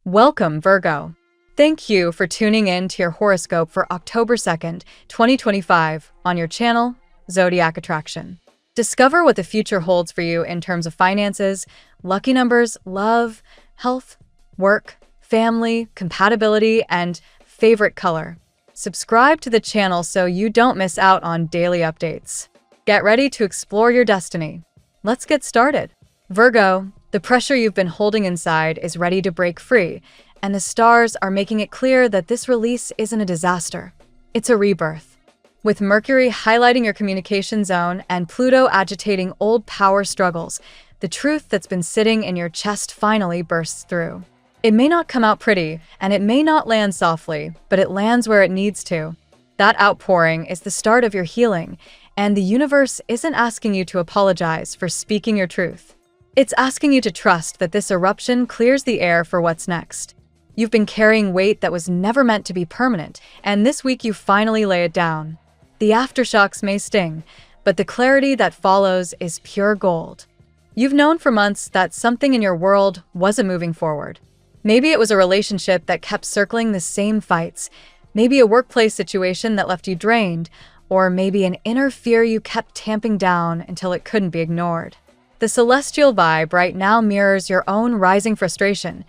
Welcome, Virgo. Thank you for tuning in to your horoscope for October 2nd, 2025, on your channel, Zodiac Attraction. Discover what the future holds for you in terms of finances, lucky numbers, love, health, work, family, compatibility, and favorite color. Subscribe to the channel so you don't miss out on daily updates. Get ready to explore your destiny. Let's get started. Virgo, the pressure you've been holding inside is ready to break free, and the stars are making it clear that this release isn't a disaster. It's a rebirth. With Mercury highlighting your communication zone and Pluto agitating old power struggles, the truth that's been sitting in your chest finally bursts through. It may not come out pretty, and it may not land softly, but it lands where it needs to. That outpouring is the start of your healing, and the universe isn't asking you to apologize for speaking your truth. It's asking you to trust that this eruption clears the air for what's next. You've been carrying weight that was never meant to be permanent, and this week you finally lay it down. The aftershocks may sting, but the clarity that follows is pure gold. You've known for months that something in your world wasn't moving forward. Maybe it was a relationship that kept circling the same fights, maybe a workplace situation that left you drained, or maybe an inner fear you kept tamping down until it couldn't be ignored. The celestial vibe right now mirrors your own rising frustration.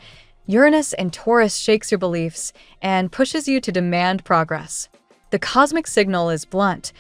Uranus in Taurus shakes your beliefs and pushes you to demand progress. The cosmic signal is blunt.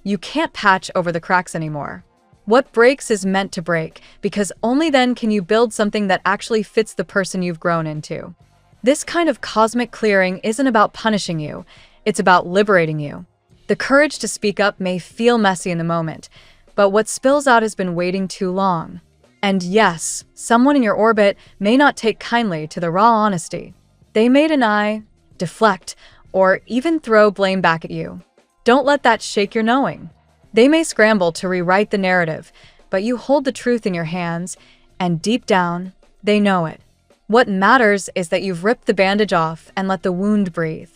You can't patch over the cracks anymore. What breaks is meant to break, because only then can you build something that actually fits the person you've grown into. This kind of cosmic clearing isn't about punishing you, it's about liberating you. The courage to speak up may feel messy in the moment, but what spills out has been waiting too long. And yes, someone in your orbit may not take kindly to the raw honesty. They may deny, deflect, or even throw blame back at you. Don't let that shake your knowing. They may scramble to rewrite the narrative, but you hold the truth in your hands, and deep down, they know it. What matters is that you've ripped the bandage off and let the wound breathe.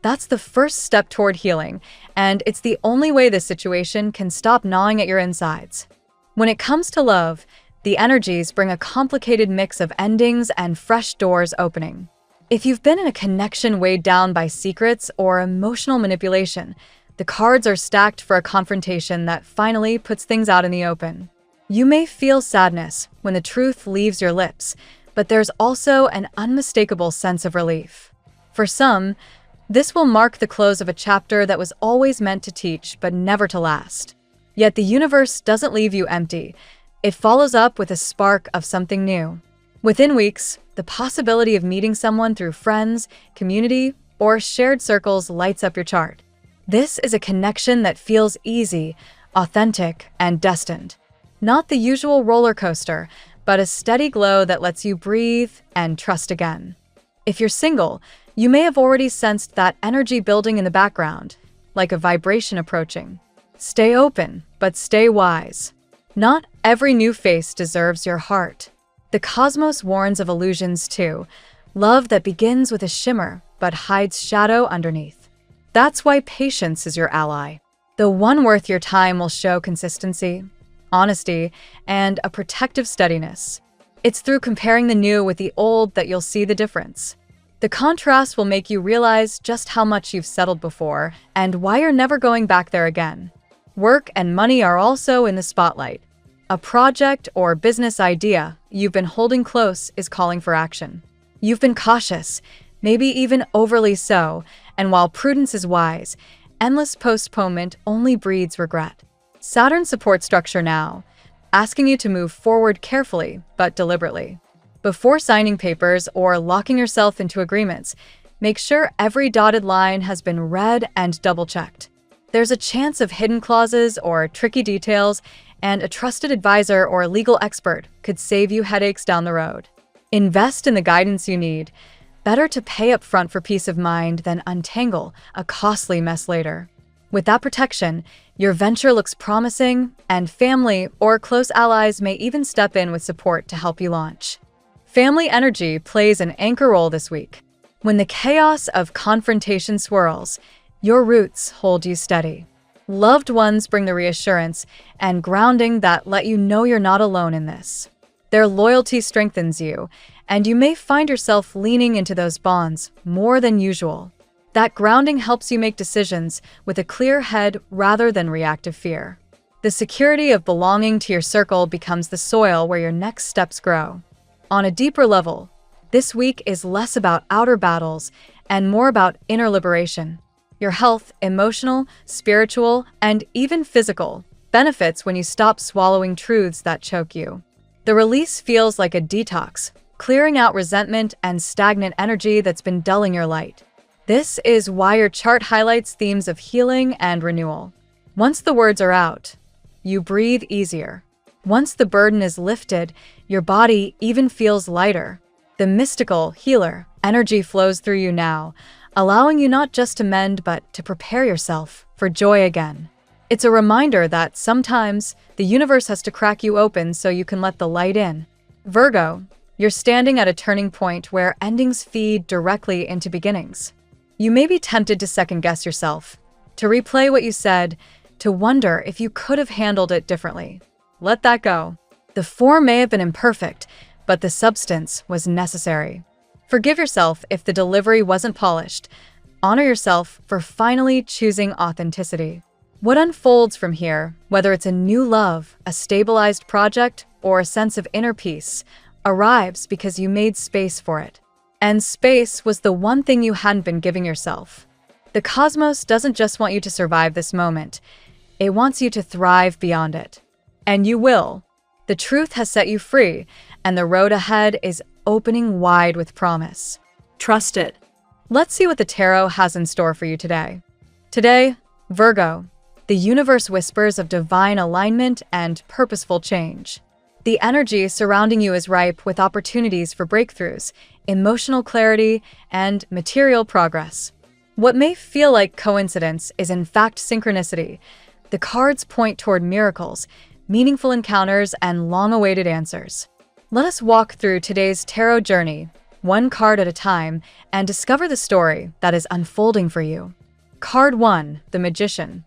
That's the first step toward healing, and it's the only way this situation can stop gnawing at your insides. When it comes to love, the energies bring a complicated mix of endings and fresh doors opening. If you've been in a connection weighed down by secrets or emotional manipulation, the cards are stacked for a confrontation that finally puts things out in the open. You may feel sadness when the truth leaves your lips, but there's also an unmistakable sense of relief. For some, this will mark the close of a chapter that was always meant to teach but never to last. Yet the universe doesn't leave you empty. It follows up with a spark of something new. Within weeks, the possibility of meeting someone through friends, community, or shared circles lights up your chart. This is a connection that feels easy, authentic, and destined. Not the usual roller coaster, but a steady glow that lets you breathe and trust again. If you're single, you may have already sensed that energy building in the background, like a vibration approaching. Stay open, but stay wise. Not every new face deserves your heart. The cosmos warns of illusions too, love that begins with a shimmer but hides shadow underneath. That's why patience is your ally. The one worth your time will show consistency, honesty, and a protective steadiness. It's through comparing the new with the old that you'll see the difference. The contrast will make you realize just how much you've settled before and why you're never going back there again. Work and money are also in the spotlight. A project or business idea you've been holding close is calling for action. You've been cautious, maybe even overly so, and while prudence is wise, endless postponement only breeds regret. Saturn supports structure now, asking you to move forward carefully but deliberately. Before signing papers or locking yourself into agreements, make sure every dotted line has been read and double-checked. There's a chance of hidden clauses or tricky details, and a trusted advisor or legal expert could save you headaches down the road. Invest in the guidance you need. Better to pay up front for peace of mind than untangle a costly mess later. With that protection, your venture looks promising, and family or close allies may even step in with support to help you launch. Family energy plays an anchor role this week. When the chaos of confrontation swirls, your roots hold you steady. Loved ones bring the reassurance and grounding that let you know you're not alone in this. Their loyalty strengthens you, and you may find yourself leaning into those bonds more than usual. That grounding helps you make decisions with a clear head rather than reactive fear. The security of belonging to your circle becomes the soil where your next steps grow. On a deeper level, this week is less about outer battles and more about inner liberation. Your health, emotional, spiritual, and even physical, benefits when you stop swallowing truths that choke you. The release feels like a detox, clearing out resentment and stagnant energy that's been dulling your light. This is why your chart highlights themes of healing and renewal. Once the words are out, you breathe easier. Once the burden is lifted, your body even feels lighter. The mystical, healer energy flows through you now, allowing you not just to mend but to prepare yourself for joy again. It's a reminder that sometimes the universe has to crack you open so you can let the light in. Virgo, you're standing at a turning point where endings feed directly into beginnings. You may be tempted to second-guess yourself, to replay what you said, to wonder if you could have handled it differently. Let that go. The form may have been imperfect, but the substance was necessary. Forgive yourself if the delivery wasn't polished. Honor yourself for finally choosing authenticity. What unfolds from here, whether it's a new love, a stabilized project, or a sense of inner peace, arrives because you made space for it. And space was the one thing you hadn't been giving yourself. The cosmos doesn't just want you to survive this moment. It wants you to thrive beyond it. And you will. The truth has set you free, and the road ahead is opening wide with promise. Trust it. Let's see what the tarot has in store for you today. Today, Virgo, the universe whispers of divine alignment and purposeful change. The energy surrounding you is ripe with opportunities for breakthroughs, emotional clarity, and material progress. What may feel like coincidence is in fact synchronicity. The cards point toward miracles, meaningful encounters, and long-awaited answers. Let us walk through today's tarot journey, one card at a time, and discover the story that is unfolding for you. Card 1, the Magician.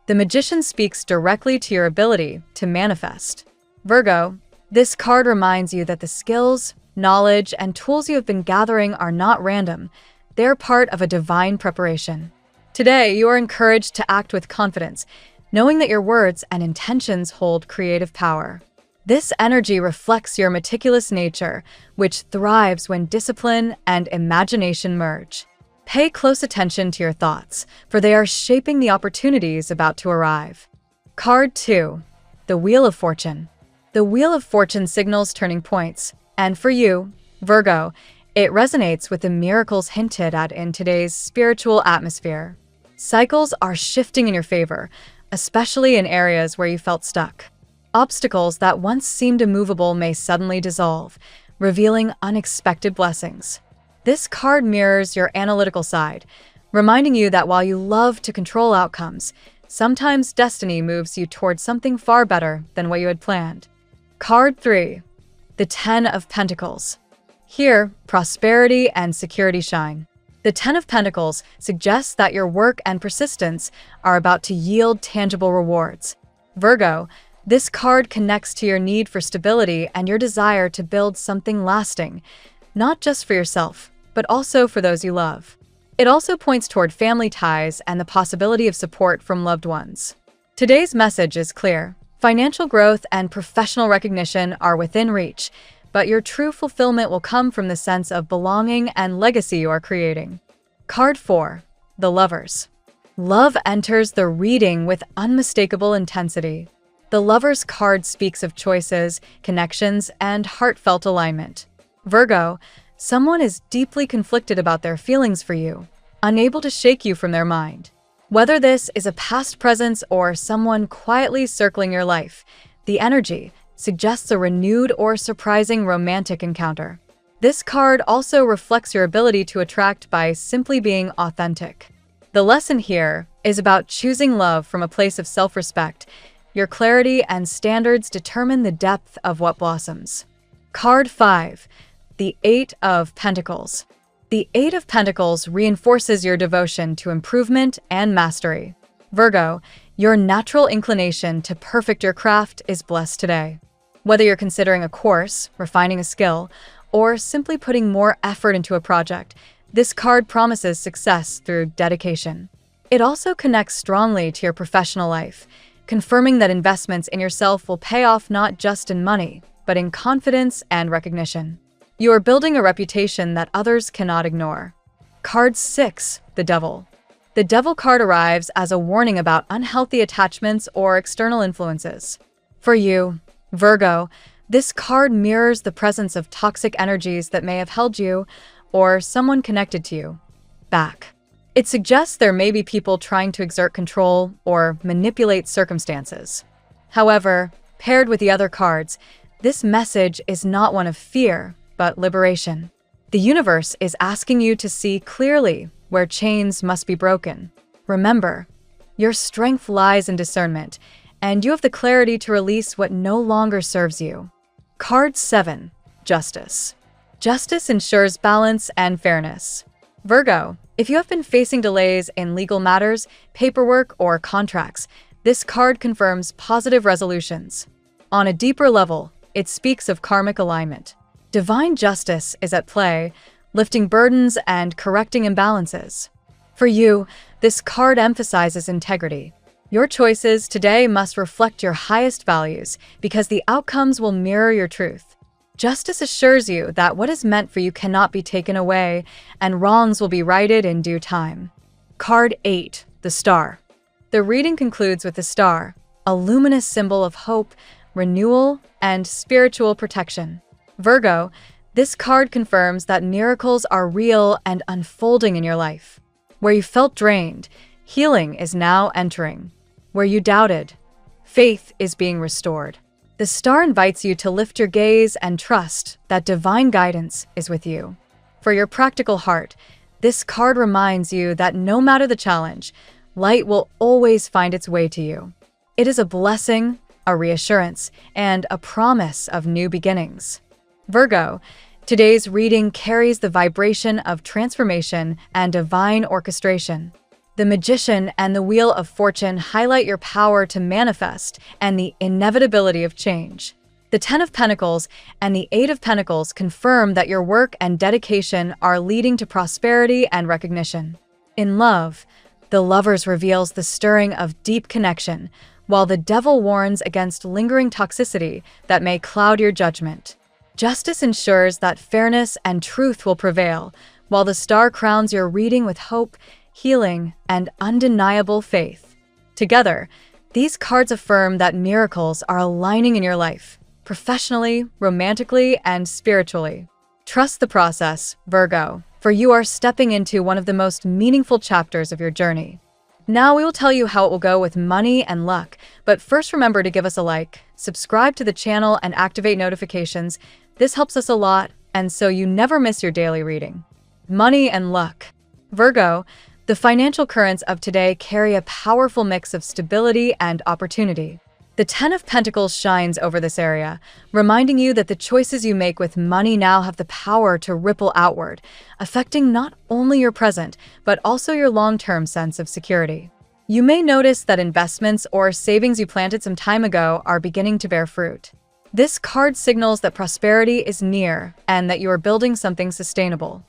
The Magician speaks directly to your ability to manifest. Virgo, this card reminds you that the skills, knowledge, and tools you have been gathering are not random. They're part of a divine preparation. Today, you are encouraged to act with confidence, knowing that your words and intentions hold creative power. This energy reflects your meticulous nature, which thrives when discipline and imagination merge. Pay close attention to your thoughts, for they are shaping the opportunities about to arrive. Card 2, the Wheel of Fortune. The Wheel of Fortune signals turning points, and for you, Virgo, it resonates with the miracles hinted at in today's spiritual atmosphere. Cycles are shifting in your favor, especially in areas where you felt stuck. Obstacles that once seemed immovable may suddenly dissolve, revealing unexpected blessings. This card mirrors your analytical side, reminding you that while you love to control outcomes, sometimes destiny moves you towards something far better than what you had planned. Card 3, the Ten of Pentacles. Here, prosperity and security shine. The Ten of Pentacles suggests that your work and persistence are about to yield tangible rewards. Virgo, this card connects to your need for stability and your desire to build something lasting, not just for yourself, but also for those you love. It also points toward family ties and the possibility of support from loved ones. Today's message is clear. Financial growth and professional recognition are within reach, but your true fulfillment will come from the sense of belonging and legacy you are creating. Card 4, the Lovers. Love enters the reading with unmistakable intensity. The Lovers card speaks of choices, connections, and heartfelt alignment. Virgo, someone is deeply conflicted about their feelings for you, unable to shake you from their mind. Whether this is a past presence or someone quietly circling your life, the energy suggests a renewed or surprising romantic encounter. This card also reflects your ability to attract by simply being authentic. The lesson here is about choosing love from a place of self-respect. Your clarity and standards determine the depth of what blossoms. Card 5, the Eight of Pentacles. The Eight of Pentacles reinforces your devotion to improvement and mastery. Virgo, your natural inclination to perfect your craft is blessed today. Whether you're considering a course, refining a skill, or simply putting more effort into a project, this card promises success through dedication. It also connects strongly to your professional life, confirming that investments in yourself will pay off not just in money, but in confidence and recognition. You are building a reputation that others cannot ignore. Card 6, the Devil. The Devil card arrives as a warning about unhealthy attachments or external influences. For you, Virgo, this card mirrors the presence of toxic energies that may have held you, or someone connected to you, back. It suggests there may be people trying to exert control or manipulate circumstances. However, paired with the other cards, this message is not one of fear, but liberation. The universe is asking you to see clearly where chains must be broken. Remember, your strength lies in discernment, and you have the clarity to release what no longer serves you. Card 7, Justice. Justice ensures balance and fairness. Virgo, if you have been facing delays in legal matters, paperwork, or contracts, this card confirms positive resolutions. On a deeper level, it speaks of karmic alignment. Divine justice is at play, lifting burdens and correcting imbalances. For you, this card emphasizes integrity. Your choices today must reflect your highest values because the outcomes will mirror your truth. Justice assures you that what is meant for you cannot be taken away, and wrongs will be righted in due time. Card 8, the Star. The reading concludes with the star, a luminous symbol of hope, renewal, and spiritual protection. Virgo, this card confirms that miracles are real and unfolding in your life. Where you felt drained, healing is now entering. Where you doubted, faith is being restored. The star invites you to lift your gaze and trust that divine guidance is with you. For your practical heart, this card reminds you that no matter the challenge, light will always find its way to you. It is a blessing, a reassurance, and a promise of new beginnings. Virgo, today's reading carries the vibration of transformation and divine orchestration. The Magician and the Wheel of Fortune highlight your power to manifest and the inevitability of change. The Ten of Pentacles and the Eight of Pentacles confirm that your work and dedication are leading to prosperity and recognition. In love, the Lovers reveals the stirring of deep connection, while the Devil warns against lingering toxicity that may cloud your judgment. Justice ensures that fairness and truth will prevail, while the star crowns your reading with hope, healing, and undeniable faith. Together, these cards affirm that miracles are aligning in your life, professionally, romantically, and spiritually. Trust the process, Virgo, for you are stepping into one of the most meaningful chapters of your journey. Now we will tell you how it will go with money and luck, but first remember to give us a like, subscribe to the channel, and activate notifications. This helps us a lot, and so you never miss your daily reading. Money and luck. Virgo, the financial currents of today carry a powerful mix of stability and opportunity. The Ten of Pentacles shines over this area, reminding you that the choices you make with money now have the power to ripple outward, affecting not only your present, but also your long-term sense of security. You may notice that investments or savings you planted some time ago are beginning to bear fruit. This card signals that prosperity is near and that you are building something sustainable.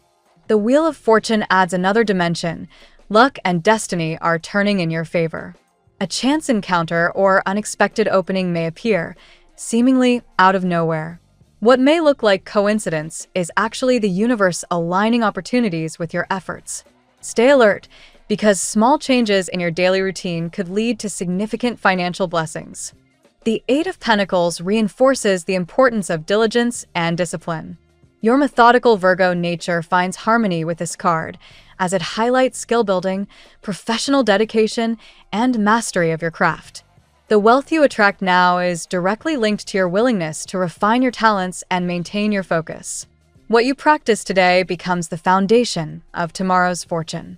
The Wheel of Fortune adds another dimension. Luck and destiny are turning in your favor. A chance encounter or unexpected opening may appear, seemingly out of nowhere. What may look like coincidence is actually the universe aligning opportunities with your efforts. Stay alert, because small changes in your daily routine could lead to significant financial blessings. The Eight of Pentacles reinforces the importance of diligence and discipline. Your methodical Virgo nature finds harmony with this card, as it highlights skill building, professional dedication, and mastery of your craft. The wealth you attract now is directly linked to your willingness to refine your talents and maintain your focus. What you practice today becomes the foundation of tomorrow's fortune.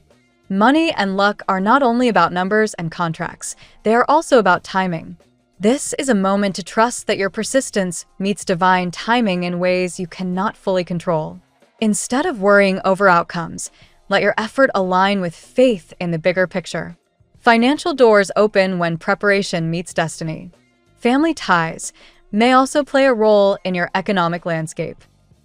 Money and luck are not only about numbers and contracts, they are also about timing. This is a moment to trust that your persistence meets divine timing in ways you cannot fully control. Instead of worrying over outcomes, let your effort align with faith in the bigger picture. Financial doors open when preparation meets destiny. Family ties may also play a role in your economic landscape.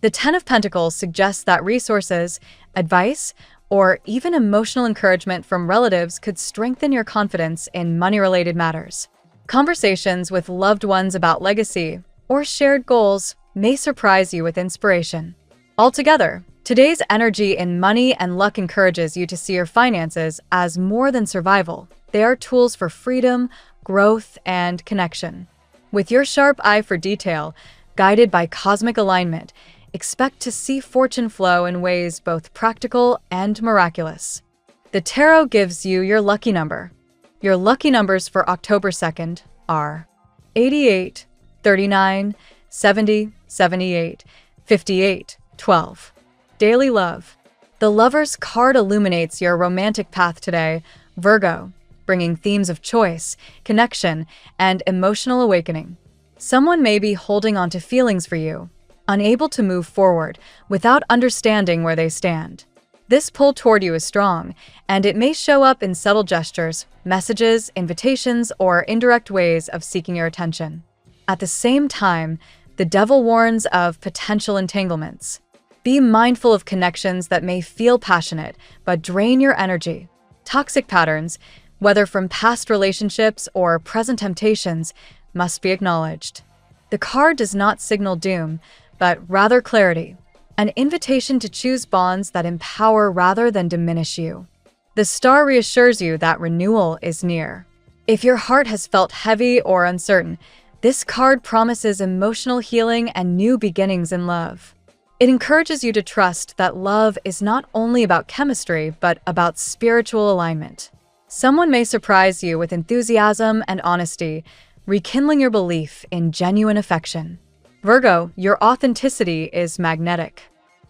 The Ten of Pentacles suggests that resources, advice, or even emotional encouragement from relatives could strengthen your confidence in money-related matters. Conversations with loved ones about legacy or shared goals may surprise you with inspiration. Altogether, today's energy in money and luck encourages you to see your finances as more than survival. They are tools for freedom, growth, and connection. With your sharp eye for detail, guided by cosmic alignment, expect to see fortune flow in ways both practical and miraculous. The tarot gives you your lucky number. Your lucky numbers for October 2nd are 88, 39, 70, 78, 58, 12. Daily love. The Lover's card illuminates your romantic path today, Virgo, bringing themes of choice, connection, and emotional awakening. Someone may be holding on to feelings for you, unable to move forward without understanding where they stand. This pull toward you is strong, and it may show up in subtle gestures, messages, invitations, or indirect ways of seeking your attention. At the same time, the devil warns of potential entanglements. Be mindful of connections that may feel passionate but drain your energy. Toxic patterns, whether from past relationships or present temptations, must be acknowledged. The card does not signal doom, but rather clarity, an invitation to choose bonds that empower rather than diminish you. The star reassures you that renewal is near. If your heart has felt heavy or uncertain, this card promises emotional healing and new beginnings in love. It encourages you to trust that love is not only about chemistry, but about spiritual alignment. Someone may surprise you with enthusiasm and honesty, rekindling your belief in genuine affection. Virgo, your authenticity is magnetic.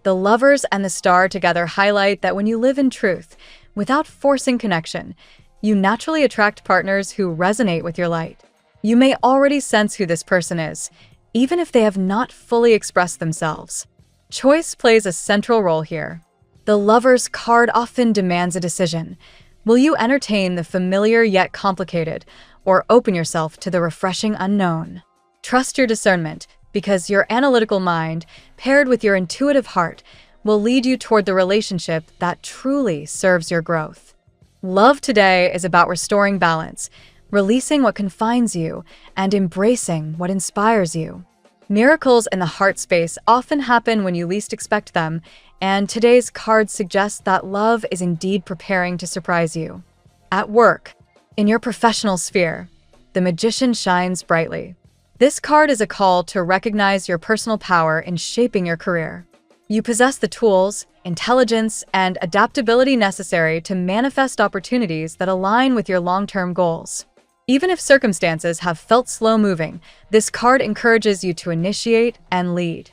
The Lovers and the Star together highlight that when you live in truth, without forcing connection, you naturally attract partners who resonate with your light. You may already sense who this person is, even if they have not fully expressed themselves. Choice plays a central role here. The Lover's card often demands a decision. Will you entertain the familiar yet complicated, or open yourself to the refreshing unknown? Trust your discernment, because your analytical mind, paired with your intuitive heart, will lead you toward the relationship that truly serves your growth. Love today is about restoring balance, releasing what confines you, and embracing what inspires you. Miracles in the heart space often happen when you least expect them, and today's card suggests that love is indeed preparing to surprise you. At work, in your professional sphere, the Magician shines brightly. This card is a call to recognize your personal power in shaping your career. You possess the tools, intelligence, and adaptability necessary to manifest opportunities that align with your long-term goals. Even if circumstances have felt slow-moving, this card encourages you to initiate and lead.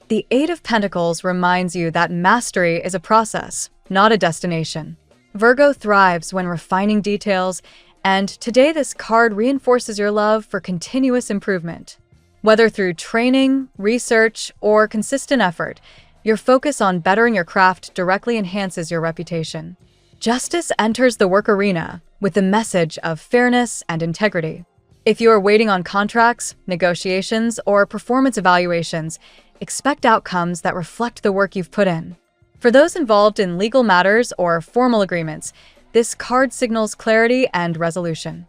The Eight of Pentacles reminds you that mastery is a process, not a destination. Virgo thrives when refining details, and today this card reinforces your love for continuous improvement. Whether through training, research, or consistent effort, your focus on bettering your craft directly enhances your reputation. Justice enters the work arena with the message of fairness and integrity. If you are waiting on contracts, negotiations, or performance evaluations, expect outcomes that reflect the work you've put in. For those involved in legal matters or formal agreements, this card signals clarity and resolution.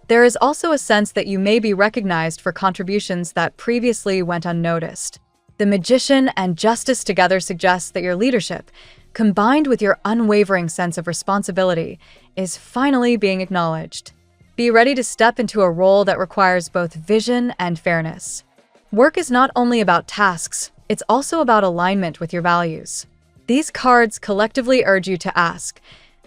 There is also a sense that you may be recognized for contributions that previously went unnoticed. The Magician and Justice together suggest that your leadership, combined with your unwavering sense of responsibility, is finally being acknowledged. Be ready to step into a role that requires both vision and fairness. Work is not only about tasks, it's also about alignment with your values. These cards collectively urge you to ask,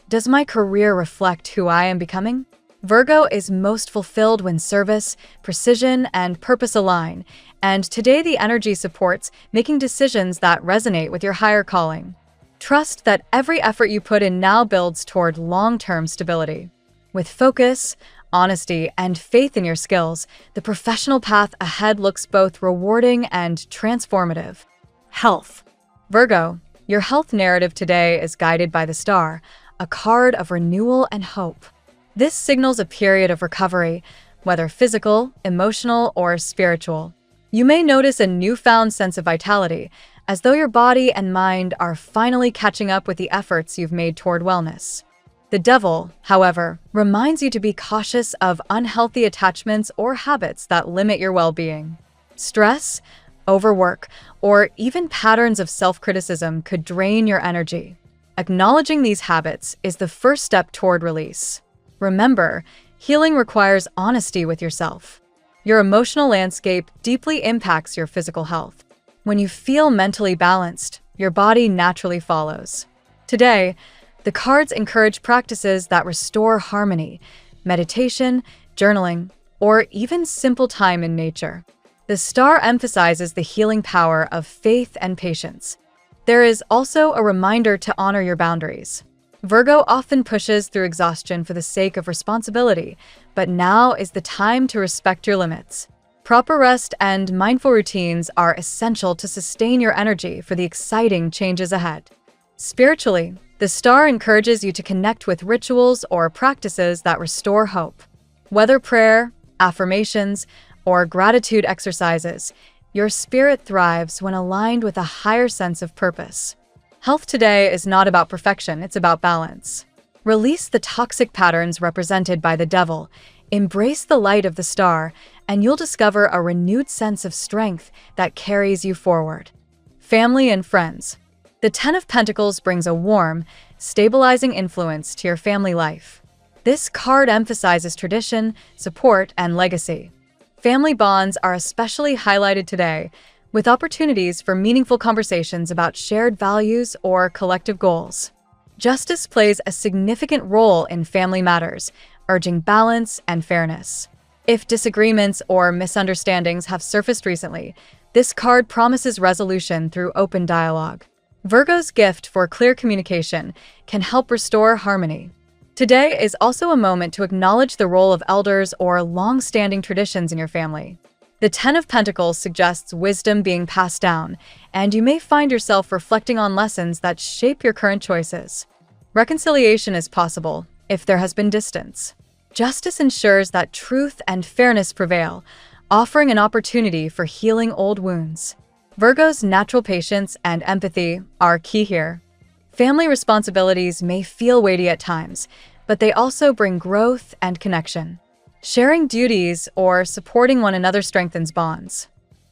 does my career reflect who I am becoming? Virgo is most fulfilled when service, precision, and purpose align, and today the energy supports making decisions that resonate with your higher calling. Trust that every effort you put in now builds toward long-term stability. With focus, honesty, and faith in your skills, the professional path ahead looks both rewarding and transformative. Health. Virgo, your health narrative today is guided by the Star, a card of renewal and hope. This signals a period of recovery, whether physical, emotional, or spiritual. You may notice a newfound sense of vitality, as though your body and mind are finally catching up with the efforts you've made toward wellness. The Devil, however, reminds you to be cautious of unhealthy attachments or habits that limit your well-being. Stress, overwork, or even patterns of self-criticism could drain your energy. Acknowledging these habits is the first step toward release. Remember, healing requires honesty with yourself. Your emotional landscape deeply impacts your physical health. When you feel mentally balanced, your body naturally follows. Today, the cards encourage practices that restore harmony, meditation, journaling, or even simple time in nature. The star emphasizes the healing power of faith and patience. There is also a reminder to honor your boundaries. Virgo often pushes through exhaustion for the sake of responsibility, but now is the time to respect your limits. Proper rest and mindful routines are essential to sustain your energy for the exciting changes ahead. Spiritually, the star encourages you to connect with rituals or practices that restore hope. Whether prayer, affirmations, or gratitude exercises, your spirit thrives when aligned with a higher sense of purpose. Health today is not about perfection, it's about balance. Release the toxic patterns represented by the Devil, embrace the light of the star, and you'll discover a renewed sense of strength that carries you forward. Family and friends. The Ten of Pentacles brings a warm, stabilizing influence to your family life. This card emphasizes tradition, support, and legacy. Family bonds are especially highlighted today, with opportunities for meaningful conversations about shared values or collective goals. Justice plays a significant role in family matters, urging balance and fairness. If disagreements or misunderstandings have surfaced recently, this card promises resolution through open dialogue. Virgo's gift for clear communication can help restore harmony. Today is also a moment to acknowledge the role of elders or long-standing traditions in your family. The Ten of Pentacles suggests wisdom being passed down, and you may find yourself reflecting on lessons that shape your current choices. Reconciliation is possible if there has been distance. Justice ensures that truth and fairness prevail, offering an opportunity for healing old wounds. Virgo's natural patience and empathy are key here. Family responsibilities may feel weighty at times, but they also bring growth and connection. Sharing duties or supporting one another strengthens bonds.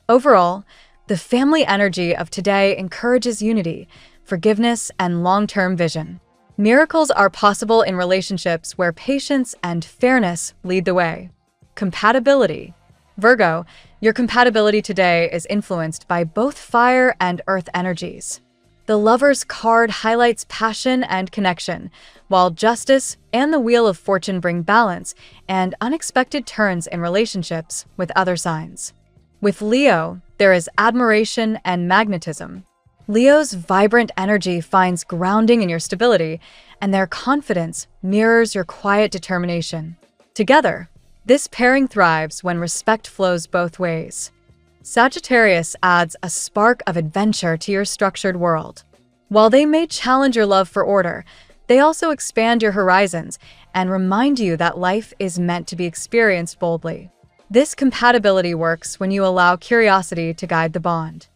Overall, the family energy of today encourages unity, forgiveness, and long-term vision. Miracles are possible in relationships where patience and fairness lead the way. Compatibility. Virgo, your compatibility today is influenced by both fire and earth energies. The Lover's card highlights passion and connection, while Justice and the Wheel of Fortune bring balance and unexpected turns in relationships with other signs. With Leo, there is admiration and magnetism. Leo's vibrant energy finds grounding in your stability, and their confidence mirrors your quiet determination. Together, this pairing thrives when respect flows both ways. Sagittarius adds a spark of adventure to your structured world. While they may challenge your love for order, they also expand your horizons and remind you that life is meant to be experienced boldly. This compatibility works when you allow curiosity to guide the bond.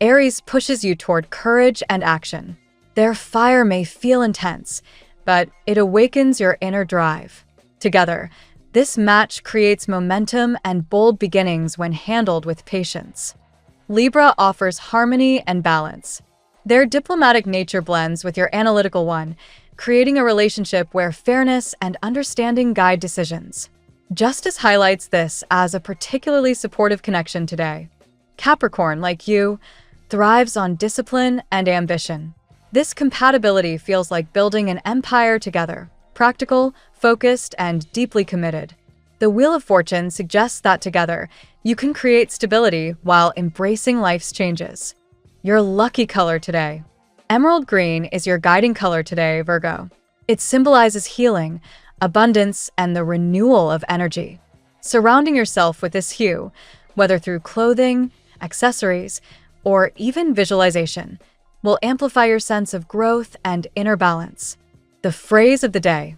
Aries pushes you toward courage and action. Their fire may feel intense, but it awakens your inner drive. Together, this match creates momentum and bold beginnings when handled with patience. Libra offers harmony and balance. Their diplomatic nature blends with your analytical one, creating a relationship where fairness and understanding guide decisions. Justice highlights this as a particularly supportive connection today. Capricorn, like you, thrives on discipline and ambition. This compatibility feels like building an empire together, practical, focused, and deeply committed. The Wheel of Fortune suggests that together, you can create stability while embracing life's changes. Your lucky color today. Emerald green is your guiding color today, Virgo. It symbolizes healing, abundance, and the renewal of energy. Surrounding yourself with this hue, whether through clothing, accessories, or even visualization, will amplify your sense of growth and inner balance. The phrase of the day.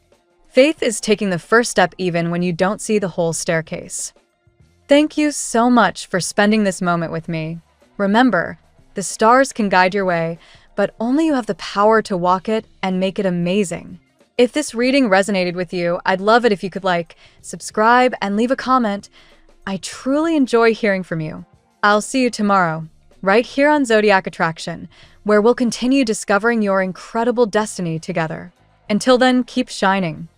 Faith is taking the first step even when you don't see the whole staircase. Thank you so much for spending this moment with me. Remember, The stars can guide your way, but only you have the power to walk it and make it amazing. If this reading resonated with you, I'd love it if you could like, subscribe, and leave a comment. I truly enjoy hearing from you. I'll see you tomorrow, right here on Zodiac Attraction, where we'll continue discovering your incredible destiny together. Until then, keep shining.